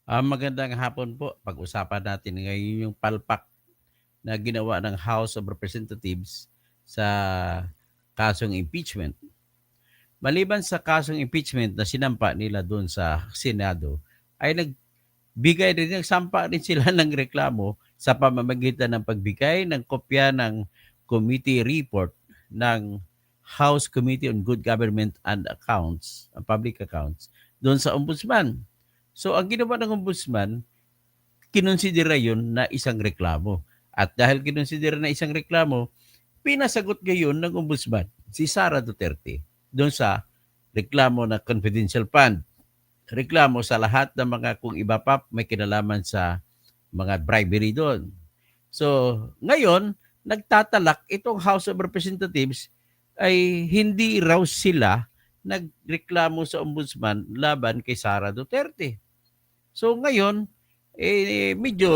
Magandang hapon po. Pag-usapan natin ngayon yung palpak na ginawa ng House of Representatives sa kasong impeachment. Maliban sa kasong impeachment na sinampa nila doon sa Senado, ay nagsampa rin sila ng reklamo sa pamamagitan ng pagbigay ng kopya ng committee report ng House Committee on Good Government and Accounts, Public Accounts, doon sa Ombudsman. So ang ginawa ng Ombudsman, kinonsidera yun na isang reklamo. At dahil kinonsidera na isang reklamo, pinasagot ngayon ng Ombudsman si Sara Duterte doon sa reklamo na confidential fund. Reklamo sa lahat ng mga kung iba pa may kinalaman sa mga bribery doon. So, ngayon, nagtatalak itong House of Representatives ay hindi raw sila nagreklamo sa ombudsman laban kay Sara Duterte. So ngayon, medyo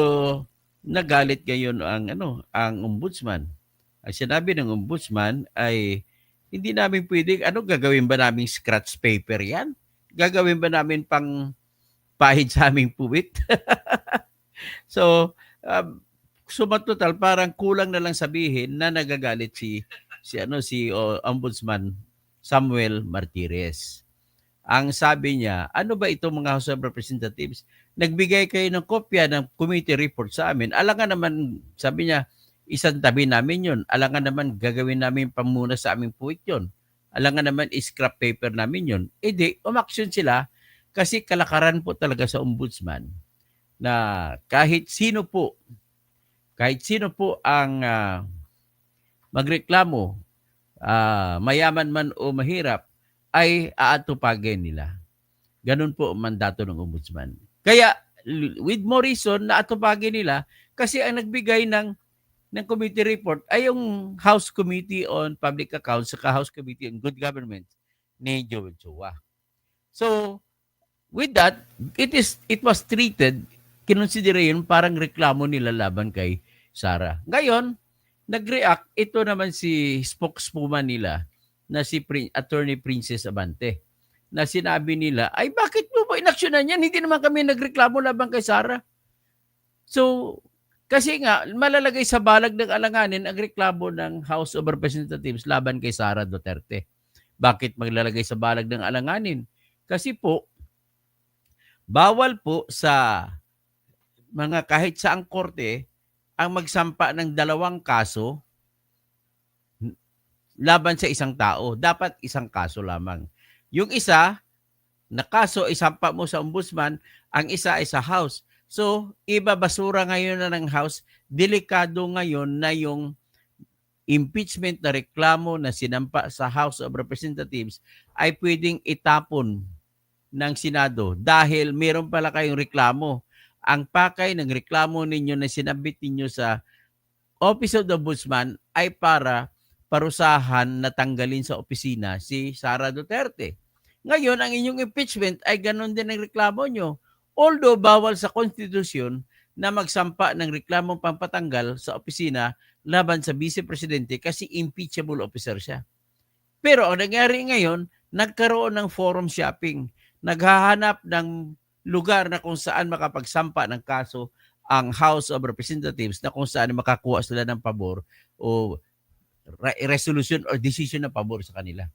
nagalit ngayon ang ombudsman. Ang sinabi ng ombudsman ay hindi namin pwede, gagawin ba namin scratch paper yan? Gagawin ba namin pang pahid sa aming puwit? So, suma total parang kulang na lang sabihin na nagagalit si Ombudsman Samuel Martires. Ang sabi niya, ano ba ito mga House of Representatives? Nagbigay kayo ng kopya ng committee report sa amin. Alangan naman, sabi niya, isang tabi namin yun. Alangan naman gagawin namin pamuna sa aming puwit yun. Alangan naman scrap paper namin yun. E di, umaksyon sila kasi kalakaran po talaga sa ombudsman na kahit sino po ang magreklamo, mayaman man o mahirap, ay aatupagin nila. Ganun po ang mandato ng ombudsman. Kaya, with more reason na atupagin nila kasi ang nagbigay ng committee report ay yung House Committee on Public Accounts saka House Committee on Good Government ni Joel Chua. So, with that, it was treated, kinonsidera yun parang reklamo nila laban kay Sara. Ngayon, nag-react ito naman si spokeswoman nila na si Attorney Princess Abante na sinabi nila, ay bakit mo ba inaksyonan yan? Hindi naman kami nagreklamo laban kay Sara. So, kasi nga, malalagay sa balag ng alanganin ang reklamo ng House of Representatives laban kay Sara Duterte. Bakit maglalagay sa balag ng alanganin? Kasi po, bawal po sa mga kahit saang korte ang magsampa ng dalawang kaso laban sa isang tao. Dapat isang kaso lamang. Yung isa, na kaso isampa mo sa ombudsman, ang isa ay sa House. So, ibabasura ngayon na ng House, delikado ngayon na yung impeachment na reklamo na sinampa sa House of Representatives ay pwedeng itapon ng Senado dahil meron pala kayong reklamo. Ang pakay ng reklamo ninyo na sinabit ninyo sa Office of the Ombudsman ay para parusahan na tanggalin sa opisina si Sara Duterte. Ngayon, ang inyong impeachment ay ganun din ang reklamo nyo. Although bawal sa konstitusyon na magsampa ng reklamong pampatanggal sa opisina laban sa Vice Presidente kasi impeachable officer siya. Pero ang nangyari ngayon, nagkaroon ng forum shopping. Naghahanap ng lugar na kung saan makapagsampa ng kaso ang House of Representatives na kung saan makakuha sila ng pabor o resolution or decision na pabor sa kanila.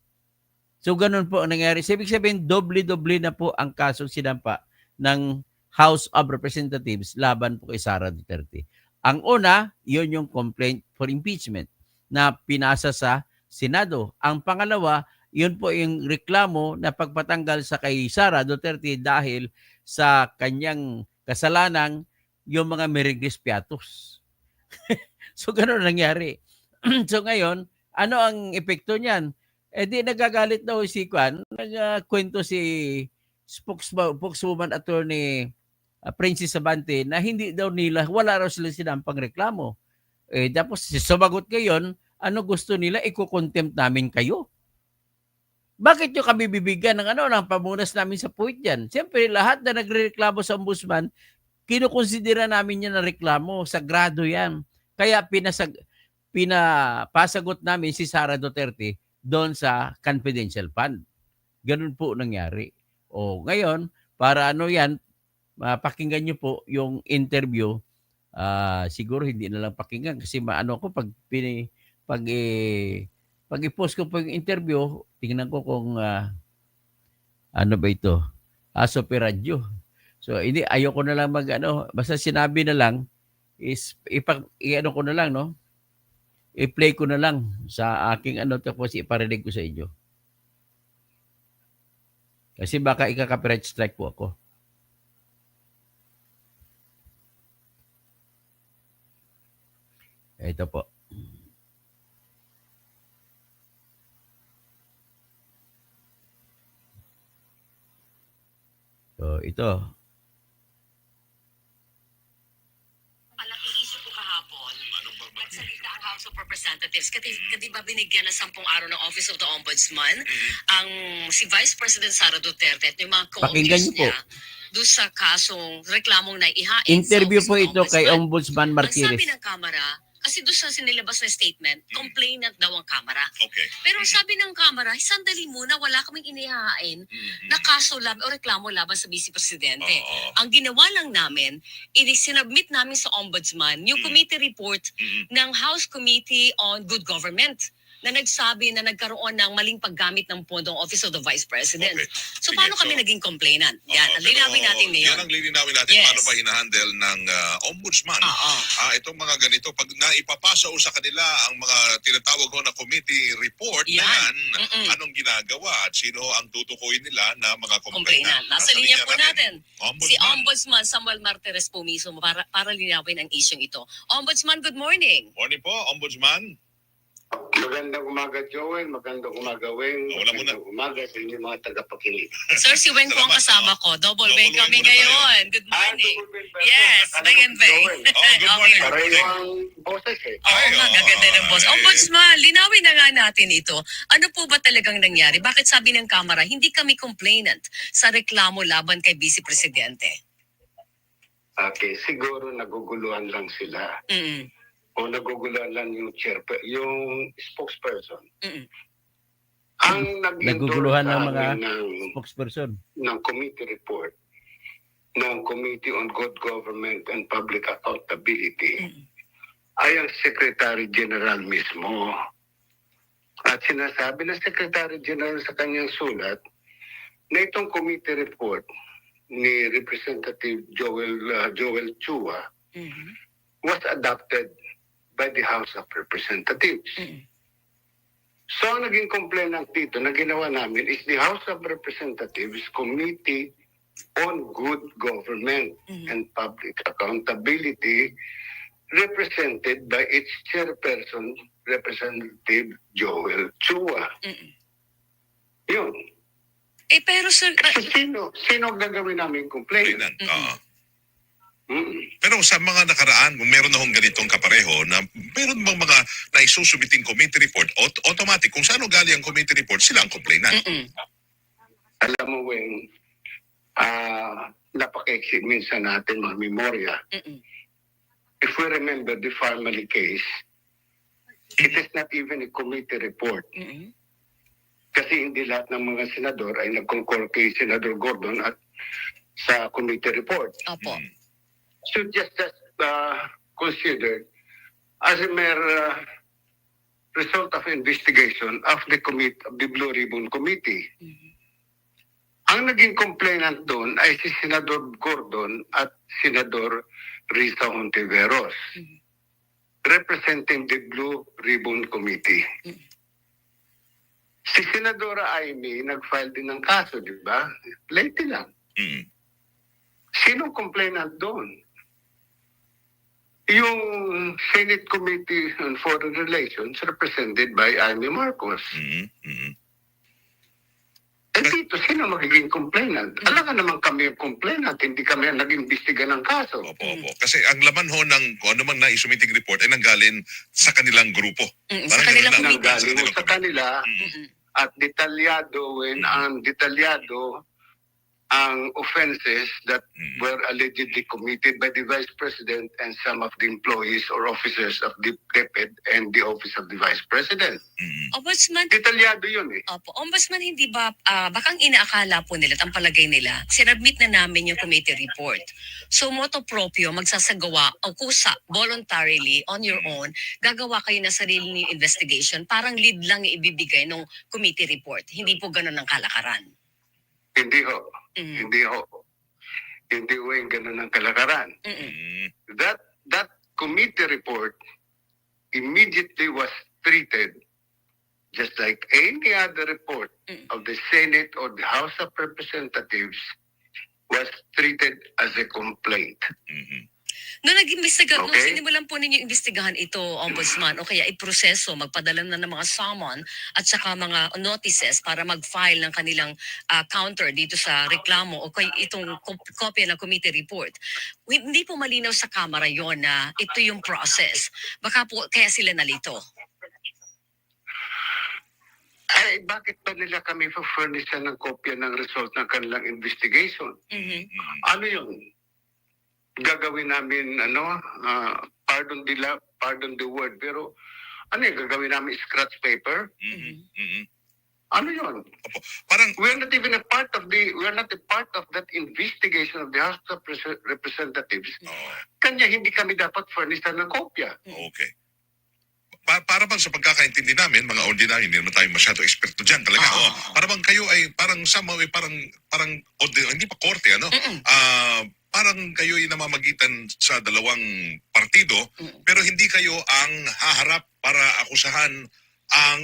So ganun po ang nangyari. So, ibig sabihin, doble-doble na po ang kasong sinampa ng House of Representatives laban po kay Sara Duterte. Ang una, yun yung complaint for impeachment na pinasa sa Senado. Ang pangalawa, yun po yung reklamo na pagpatanggal sa kay Sara Duterte dahil sa kanyang kasalanan yung mga Merigris Piatos. So ganun nangyari. So ngayon, ano ang epekto niyan? Di nagagalit daw si Kwan, nagkwento si spokeswoman attorney Princess Abante na hindi daw nila, wala raw sila sinampang reklamo. Tapos sumagot ngayon, ano gusto nila, iko-contempt namin kayo. Bakit nyo kami bibigyan ng pamunas namin sa puwit yan? Siyempre, lahat na nagrereklamo sa ombudsman, kinukonsidera namin yan na reklamo, sagrado yan. Kaya pinapasagot namin si Sara Duterte doon sa confidential fund. Ganun po nangyari. O ngayon, para ano yan, mapakinggan niyo po yung interview. Siguro hindi na lang pakinggan kasi maano ko pag pag i-post ko po yung interview, tingnan ko kung ano ba ito? Super radyo. So hindi ayoko na lang mag-ano, basta sinabi na lang is i-ano ko na lang, no? I-play ko na lang sa aking ano tapos iparinig ko sa inyo. Kasi baka ika-copyright strike po ako. Ito po. So, ito. Malaking issue po kahapon. Nagsalita ang House of Representatives. Kadi ba binigyan ng 10 araw ng Office of the Ombudsman ang si Vice President Sara Duterte at yung mga Pakinggan co-accused niyo po. niya doon sa kasong reklamong naihain Interview sa po Office ito of kay Ombudsman. Ombudsman Ang sabi Martires. ng Kamara, kasi doon sa sinilabas na statement, complainant daw ang Kamara. Okay. Pero ang sabi ng Kamara, sandali muna, wala kaming inihahain na kaso o reklamo laban sa Vice Presidente. Oo. Ang ginawa lang namin, sinubmit namin sa Ombudsman yung committee report ng House Committee on Good Government na nagsabi na nagkaroon ng maling paggamit ng pondong Office of the Vice President. Okay. So Sige, paano kami so- naging complainant? Yan, Oo, ang linawin pero natin ngayon. Yan ang lilinawin natin Yes. paano ba hinahandle ng ombudsman. Oo. Itong mga ganito, pag naipapasa o sa kanila ang mga tinatawag ko na committee report na Yan. yan, Mm-mm. anong ginagawa at sino ang tutukuyin nila na mga Complainant. complainant. Nasa linya po natin. Si Ombudsman. Ombudsman Samuel Martires po mismo para linawin ang isyong ito. Ombudsman, good morning. Morning po, Ombudsman. Magandang umaga, Joel. Magandang umaga, Weng. Wala muna. Magandang umaga sa inyong mga tagapakinig. Sir, si Weng po ang kasama ko. Double Double Weng Weng kami muna tayo. ngayon. Good morning. double bell Yes, person. Weng and Weng. Joel. Oh, good morning. Okay. Pareho ang boses eh. Oo Ay, nga, oo. gaganda ng boss. Ay. Ombudsman, linawin na nga natin ito. Ano po ba talagang nangyari? Bakit sabi ng Kamara, hindi kami complainant sa reklamo laban kay Vice Presidente? Okay, siguro naguguluhan lang sila. Mm-mm. O naguguluhan lang yung yung spokesperson. Mm-mm. Ang Naguguluhan nag-endorse ng sa mga amin spokesperson. ng committee report ng Committee on Good Government and Public Accountability ay ang Secretary General mismo. At sinasabi ng Secretary General sa kanyang sulat na itong committee report ni Representative Joel Chua Mhm. was adopted by the House of Representatives. Mm-mm. So ang naging complainant dito na ginawa namin is the House of Representatives Committee on Good Government Mhm. and Public Accountability represented by its chairperson, Representative Joel Chua. Mm-mm. Yun. Pero sir, So sino ang gagawin namin complaint? Complainant. Mm-mm. Pero sa mga nakaraan, kung meron na hong ganitong kapareho, na meron bang mga naisusubiting committee report, automatic, kung saan galing ang committee report, sila ang complainant. Mm-mm. Alam mo, Weng, napaka-exit minsan natin mga memorya. Mm-mm. If we remember the family case, it is not even a committee report. Mm-mm. Kasi hindi lahat ng mga senador ay nag-concur kay Senador Gordon at sa committee report. Opo. So just considered as a mere result of investigation of the Blue Ribbon Committee. Mhm. Ang naging complainant doon ay si Senador Gordon at Senador Risa Hontiveros, Mhm. representing the Blue Ribbon Committee. Mhm. Si Senadora Amy nag-file din ng kaso, di ba? Late lang. Mm. Sinong complainant doon? Yung Senate Committee on Foreign Relations represented by Amy Marcos. Mm. Mm. Eh dito, sino magiging complainant? Alam ka naman kami yung complainant, hindi kami ang nag-imbestiga ng kaso. Opo. Kasi ang laman ho ng kung ano mang naisumiting report ay nanggaling sa kanilang grupo. Mm-mm. Parang Sa kanilang ganun lang. committee. Nanggaling sa kanila Mm-mm. at detalyado, when ang detalyado ang offenses that Mm. were allegedly committed by the Vice President and some of the employees or officers of the DepEd and the Office of the Vice President. Mm. Ombudsman, Detalyado yun eh. opo, Ombudsman, hindi ba, baka ang inaakala po nila, ang palagay nila, sinabmit na namin yung committee report. So, moto proprio, magsasagawa o kusa, voluntarily, on your own, gagawa kayo na sarili ng investigation, parang lead lang yung ibibigay ng committee report. Hindi po ganun ang kalakaran. Hindi ho. Mm. Hindi ho. Hindi ho yung ganun ang kalakaran. Mm-mm. Mm. That committee report immediately was treated just like any other report Mm. of the Senate or the House of Representatives was treated as a complaint. Mm. Nung nag-imbestiga, nung Okay. sinimulan po ninyo imbestigahan ito, Ombudsman, o kaya iproseso, magpadala na ng mga summon at saka mga notices para mag-file ng kanilang counter dito sa reklamo o kaya itong kopya ng committee report. Hindi po malinaw sa Kamara yon na ito yung process. Baka po kaya sila nalito. Ay, bakit ba nila kami furnishan ng kopya ng result ng kanilang investigation? Mhm. Ano yun? Gagawin namin, pardon the word, pero ano yung gagawin namin scratch paper? Ano yun? Parang We're not even a part of that investigation of the House of Representatives. Kanya hindi kami dapat furnishan ng kopya. okay. Para bang sa pagkakaintindi namin, mga ordinary, hindi naman tayo masyado eksperto dyan talaga. Ah. Para bang kayo ay parang somehow ay parang hindi pa korte, ano? Mm-mm. Parang kayo ay namamagitan sa dalawang partido, Mm. pero hindi kayo ang haharap para akusahan ang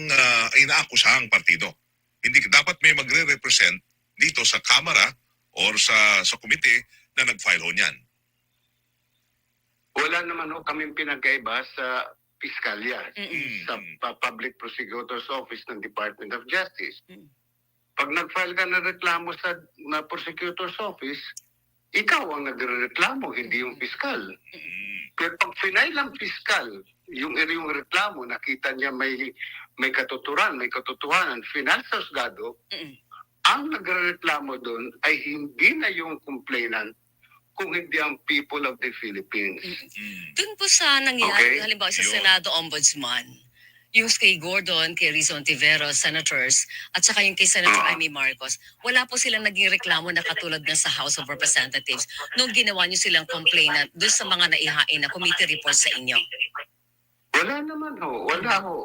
inaakusahang partido. Hindi dapat may magre-represent dito sa Kamara or sa komite na nag-file ho niyan. Wala naman ho kaming pinagkaiba sa piskalya, Mm-mm. sa Public Prosecutor's Office ng Department of Justice. Mm. Pag nag-file ka ng reklamo sa Prosecutor's Office, ikaw ang nagrereklamo, hindi yung piskal. Pero pag final ng piskal, yung reklamo, nakita niya may katotohanan, final sa husgado, Mm-mm. ang nagrereklamo doon ay hindi na yung complainant, kung hindi ang people of the Philippines. Dun po sa nangyari, Okay. halimbawa sa Yun. Senado Ombudsman, yung kay Gordon, kay Rizon Tiveros, senators, at saka yung kay Senator Amy Marcos, wala po silang naging reklamo na katulad ng sa House of Representatives nung ginawa nyo silang complainant doon sa mga naihain na committee report sa inyo. Wala naman ho, wala ho.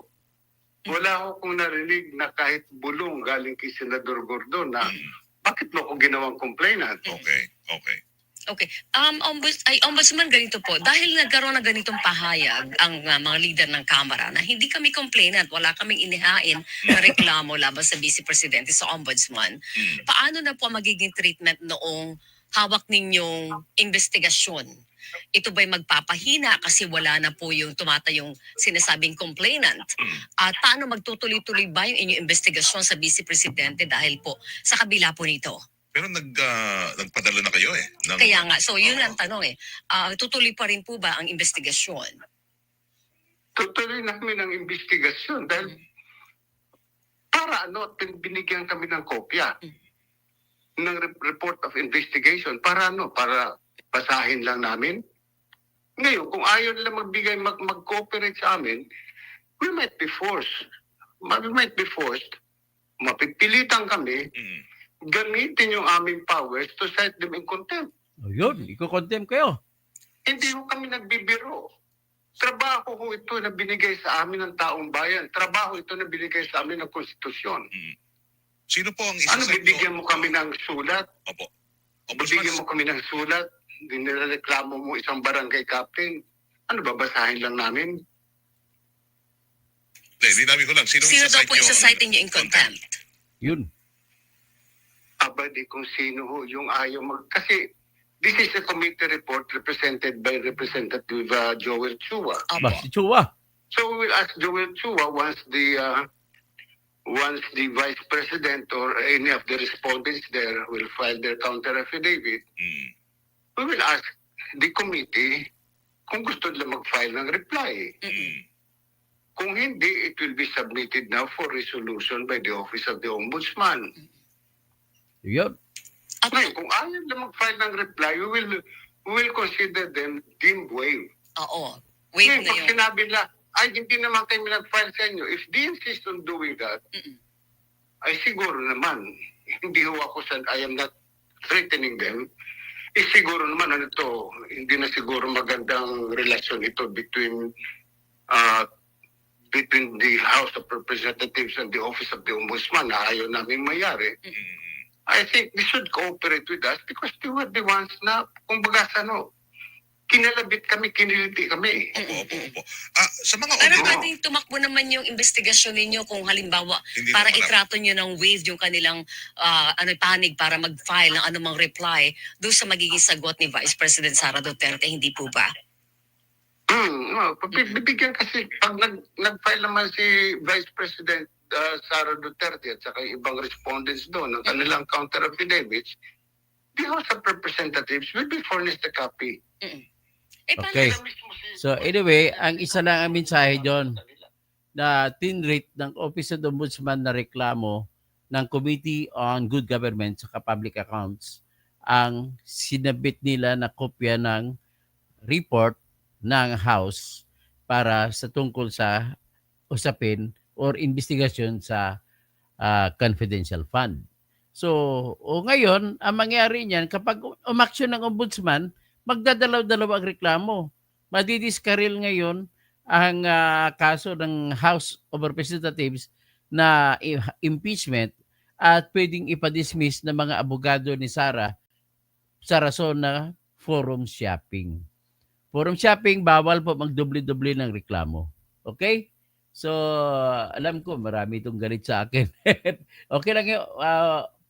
Wala ho kung narinig na kahit bulong galing kay Senador Gordon na bakit mo ko ginawang complainant? Okay. Okay. Ombudsman, ganito po. Dahil nagkaroon ng ganitong pahayag ang mga leader ng Kamara na hindi kami complainant, wala kaming inihain na reklamo laban sa Vice Presidente sa Ombudsman, paano na po ang magiging treatment noong hawak ninyong investigasyon? Ito ba'y magpapahina kasi wala na po yung tumatayong sinasabing complainant? At paano magtutuloy-tuloy ba yung inyong investigasyon sa Vice Presidente dahil po sa kabila po nito? Pero nagpadala na kayo eh. Kaya nga, so yun ang tanong eh. Tutuloy pa rin po ba ang investigasyon? Tutuloy namin ang investigasyon dahil para binigyan kami ng kopya ng report of investigation. Para para basahin lang namin. Ngayon, kung ayaw nila magbigay, mag-cooperate sa amin, we might be forced. Mapipilitan kami gamitin yung aming powers to cite them in contempt. O yun, iko-condemn kayo. Hindi ho kami nagbibiro. Trabaho ho ito na binigay sa amin ng taong bayan. Trabaho ito na binigay sa amin ng konstitusyon. Sino po ang isa Ano, sa inyo? bibigyan mo kami ng sulat? Opo. Bibigyan mo kami ng sulat? Nireklamo mo isang barangay captain? Ano, babasahin lang namin? Hindi namin ko lang. Sino Daw po isa-cite niyo in contempt? Yun. Aba, di kung sino ho yung ayaw Kasi this is a committee report represented by Representative Joel Chua. Ba, si Chua. So we will ask Joel Chua once the Vice President or any of the respondents there will file their counter affidavit. We will ask the committee kung gusto nila mag-file ng reply. Kung hindi, it will be submitted now for resolution by the Office of the Ombudsman. Yun. At Ngayon, kung ayaw na mag-file ng reply, we will consider them deemed waived. oo, wait Ngayon, na pag yun. sinabi nila, ay, hindi naman kayo nag-file sa inyo, if they insist on doing that, Mm-mm. ay siguro naman, hindi ho ako I am not threatening them, siguro naman ano to, hindi na siguro magandang relasyon ito uh, between the House of Representatives and the Office of the Ombudsman na ayaw namin mayari. I think they should cooperate with us because they were the ones na, kumbaga kinalabit kami, kiniliti kami. Opo. Sa mga Pero audit, pwedeng tumakbo naman yung investigasyon ninyo kung halimbawa hindi para naman itrato nyo ng waived yung kanilang panig para mag-file ng anumang reply doon sa magiging sagot ni Vice President Sara Duterte, hindi po ba? Bibigyan kasi, pag nag-file naman si Vice President Sara Duterte at saka yung ibang respondents doon ng kanilang counter affidavits, the House of Representatives will be furnished a copy. Paano Okay. na- So anyway, ang isa lang ang mensahe doon na tinrate ng Office of the Ombudsman na reklamo ng Committee on Good Government sa Public Accounts ang sinabit nila na kopya ng report ng House para sa tungkol sa usapin or investigasyon sa confidential fund. So, ngayon, ang mangyari niyan, kapag umaksyon ng ombudsman, magdadalaw-dalaw ang reklamo. Madidiskaril ngayon ang kaso ng House of Representatives na impeachment at pwedeng ipadismiss ng mga abogado ni Sara sa rason na forum shopping. Forum shopping, bawal po magdoble-doble ng reklamo. Okay? So, alam ko, marami itong galit sa akin. Okay lang yun.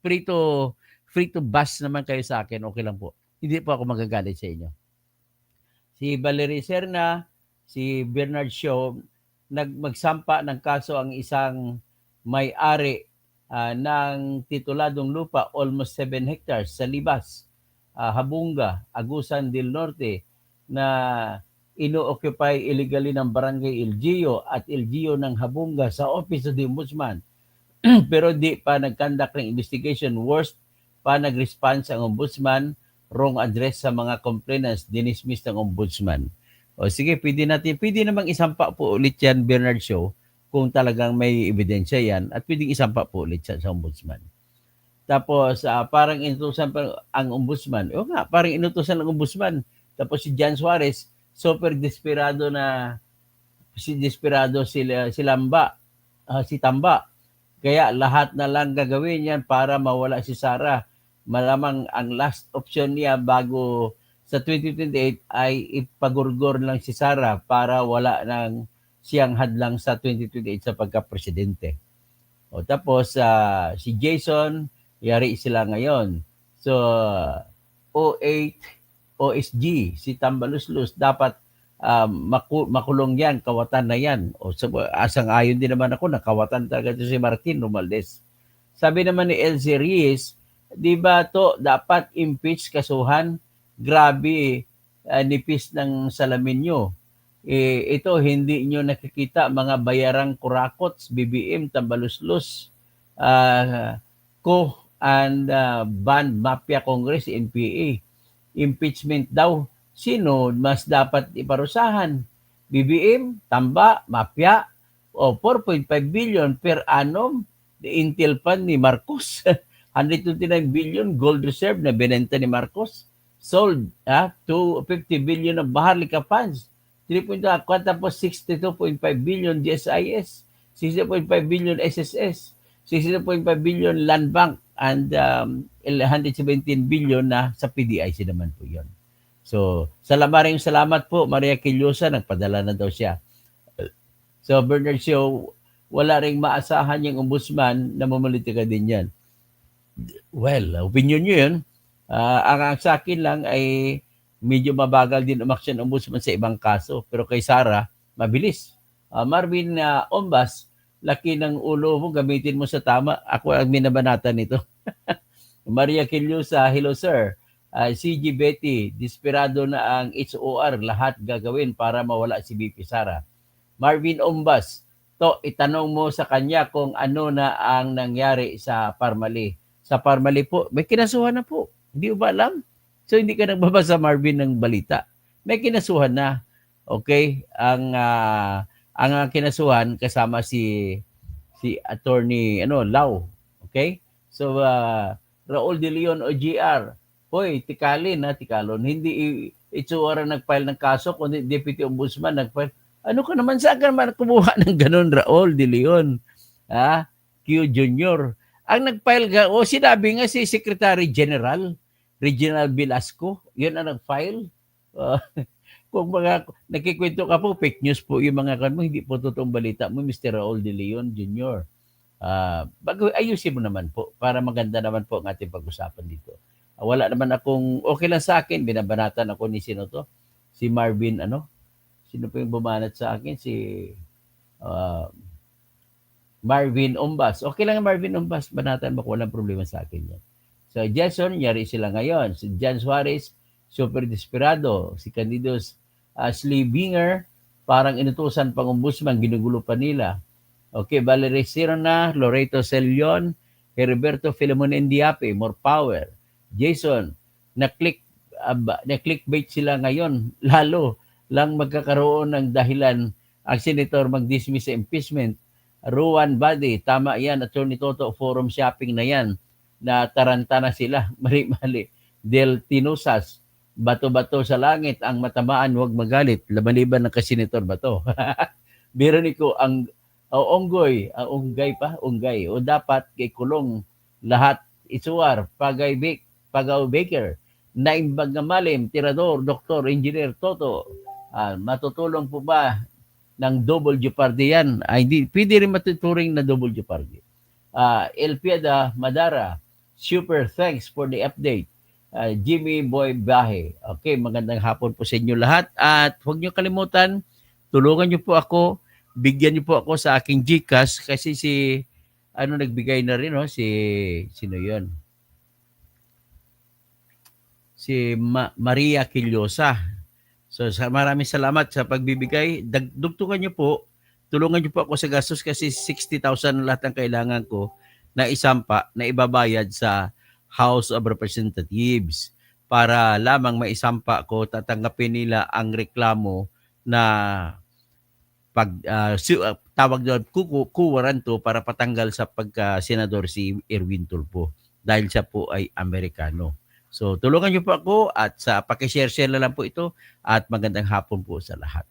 Free to bash naman kayo sa akin. Okay lang po. Hindi po ako magagalit sa inyo. Si Valerie Serna, si Bernard Shaw, magsampa ng kaso ang isang may-ari ng tituladong lupa, almost 7 hectares sa Libas, Habunga, Agusan del Norte, na ino-occupy illegally ng Barangay LGU at LGU ng Habunga sa Office of the Ombudsman. Pero di pa nag-conduct ng investigation. Worst pa nag-response ang Ombudsman, wrong address sa mga complainants, dinismiss ng Ombudsman. O sige, pwede namang isampa po ulit yan, Bernard Shaw, kung talagang may ebidensya yan, at pwedeng isampa po ulit yan sa Ombudsman. Tapos, parang inutusan pa ang Ombudsman. O nga, parang inutusan ng Ombudsman. Tapos si Jan Suarez, super desperado si Tamba. Kaya lahat na lang gagawin yan para mawala si Sara. Malamang ang last option niya bago sa 2028 ay ipagurgor lang si Sara para wala nang siyang hadlang sa 2028 sa pagka-presidente. O tapos si Jason, yari sila ngayon. So 08 OSG, si Tambaluslus, dapat makulong yan, kawatan na yan. O asang-ayon din naman ako, nakawatan talaga ito si Martin Romualdez. Sabi naman ni Elsie Reyes, di ba to dapat impeach kasuhan? Grabe, nipis ng salamin nyo. Ito, hindi nyo nakikita mga bayarang kurakots, BBM, Tambaluslus, Co and Band Mafia Congress, NPA. Impeachment daw. Sino mas dapat iparusahan? BBM, Tamba, Mafia, o 4.5 billion per annum. The Intel Fund ni Marcos. 129 billion gold reserve na binenta ni Marcos. Sold to 50 billion of Maharlika funds. 3.2 tapos 62.5 billion GSIS. 60.5 billion SSS. 60.5 billion Land Bank and 117 billion na sa PDIC naman po yun. So, salamat po, Maria Quillosa, nagpadala na daw siya. So, Bernard Shaw, wala ring maasahan yung ombudsman na mamalitika din yan. Well, opinion nyo yun. Ang sa akin lang ay medyo mabagal din umaksyon ng ombudsman sa ibang kaso. Pero kay Sara, mabilis. Marvin Ombas, laki ng ulo mo, gamitin mo sa tama. Ako ang minabanatan nito. Maria Quillosa, hello sir. CG Betty, desperado na ang HOR, lahat gagawin para mawala si BP Sara. Marvin Ombas, itanong mo sa kanya kung ano na ang nangyari sa Parmali. sa Parmali po, may kinasuhan na po. Hindi mo ba alam? So hindi ka nagbabasa, Marvin, ng balita. May kinasuhan na. Okay? Ang kinasuhan kasama si attorney Lau. Okay? So Raul De Leon o GR, hoy, tikalon. Hindi itsura nag-file ng kaso, kundi Deputy Ombudsman nag-file. Ano ka naman, saan ka naman kumuha ng ganun, Raul De Leon? Q Jr. Ang nag-file sinabi nga si Secretary General Reginald Velasco, yun ang nag-file. Kung mga nakikwento ka po, fake news po yung mga kanmo, hindi po totoong balita mo, Mr. Raul De Leon Jr. Bago ayusin mo naman po para maganda naman po ang ating pag-usapan dito. Wala naman akong, okay lang sa akin, binabanatan ako ni sino to? Si Marvin, sino po yung bumanat sa akin? Si Marvin Umbas. Okay lang Marvin Umbas, banatan mo ko, walang problema sa akin yan. So Jason, yari sila ngayon. Si Jan Suarez, super desperado. Si Candidos Slibinger, parang inutusan pang ombudsman, ginugulo pa nila. Okay, Valerie Sirona, Loreto Celion, Heriberto Filemon Endiape, more power. Jason, na-clickbait sila ngayon, lalo lang magkakaroon ng dahilan ang senator mag-dismiss sa impeachment. Ruan Badi, tama yan, Attorney Toto, forum shopping na yan, na taranta na sila, mali-mali. Del Tinusas, bato-bato sa langit, ang matamaan, huwag magalit, laban-liban ng kasenator Bato. Veronica, ang Onggoy, Unggay, o dapat kay kulong lahat isuwar, Pagaw Baker, Naimbag na Malim, Tirador, Doktor, Engineer Toto, matutulong po ba ng double jeopardy yan? Hindi, pwede rin matuturing na double jeopardy. Elpiada Madara, super thanks for the update. Jimmy Boy Bahe. Okay, magandang hapon po sa inyo lahat. At huwag niyo kalimutan, tulungan niyo po ako, bigyan niyo po ako sa aking GCash kasi nagbigay na rin, sino yun? Si Maria Quillosa. So maraming salamat sa pagbibigay. Dugtungan niyo po, tulungan niyo po ako sa gastos kasi 60,000 lahat ng kailangan ko na isampa, na ibabayad sa House of Representatives para lamang maisampa ko, tatanggapin nila ang reklamo na tawag doon, kuwaranto para patanggal sa pagka-senador si Erwin Tulfo dahil siya po ay Amerikano. So tulungan niyo po ako at sa pakishare-share na lang po ito at magandang hapon po sa lahat.